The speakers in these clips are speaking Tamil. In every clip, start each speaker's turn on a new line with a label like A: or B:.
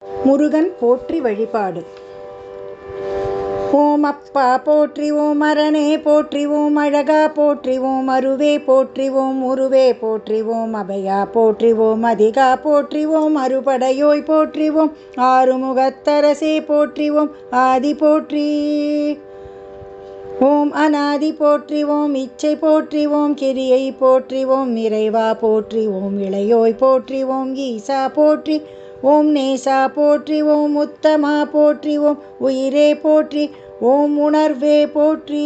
A: முருகன் போற்றி வழிபாடு. ஓம் அப்பா போற்றி, ஓம் அரணே போற்றி, ஓம் அழகா போற்றி, ஓம் அருவே போற்றி, ஓம் உருவே போற்றி, ஓம் அபயா போற்றி, ஓம் அதிகா போற்றி, ஓம் அறுபடையோய் போற்றி, ஓம் ஆறுமுகத்தரசே போற்றி, ஓம் ஆதி போற்றி, ஓம் அநாதி போற்றி, ஓம் இச்சை போற்றி, ஓம் கிரியை போற்றி, ஓம் இறைவா போற்றி, ஓம் இளையோய் போற்றி, ஓம் ஈசா போற்றி, ஓம் நேசா போற்றி, ஓம் உத்தமா போற்றி, ஓம் உயிரே போற்றி, ஓம் உணர்வே போற்றி,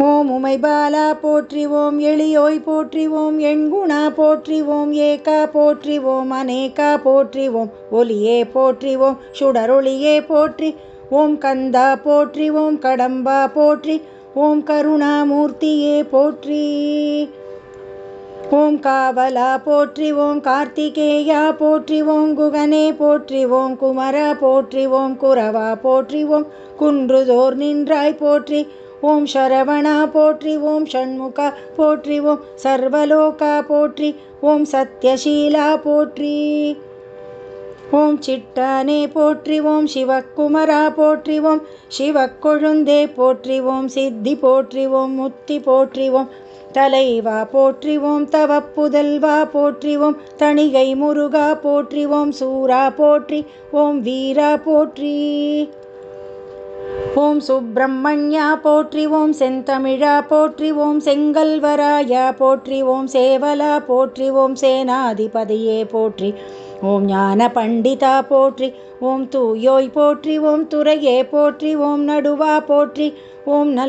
A: ஓம் உமைபாலா போற்றி, ஓம் எளியோய் போற்றி, ஓம் எண்குணா போற்றி, ஓம் ஏகா போற்றி, ஓம் அநேகா போற்றி, ஓம் ஒளியே போற்றி, ஓம் சுடரொளியே போற்றி, ஓம் கந்தா போற்றி, ஓம் கடம்பா போற்றி, ஓம் கருணாமூர்த்தியே போற்றி, ஓம் காவலா போற்றி, ஓம் கார்த்திகேயா போற்றி, ஓம் குகனே போற்றி, ஓம் குமரா போற்றி, ஓம் குரவா போற்றி, ஓம் குன்றுதோர் நின்றாய் போற்றி, ஓம் சரவணா போற்றி, ஓம் ஷண்முகா போற்றி, ஓம் சர்வலோகா போற்றி, ஓம் சத்யசீலா போற்றி, ஓம் சிட்டானே போற்றி, ஓம் சிவக்குமரா போற்றி, ஓம் சிவக்கொழுந்தே போற்றி, ஓம் சித்தி போற்றி, ஓம் முத்தி போற்றி, ஓம் தலைவா போற்றி, ஓம் தவப்புதல்வா போற்றி, ஓம் தணிகை முருகா போற்றி, ஓம் சூரா போற்றி, ஓம் வீரா போற்றி, ஓம் சுப்பிரமணியா போற்றி, ஓம் செந்தமிழா போற்றி, ஓம் செங்கல்வராயா போற்றி, ஓம் சேவலா போற்றி, ஓம் சேனாதிபதியே போற்றி, ஓம் ஞான பண்டிதா போற்றி, ஓம் தூயோய் போற்றி, ஓம் துரையே போற்றி, ஓம் நடுவா போற்றி, ஓம்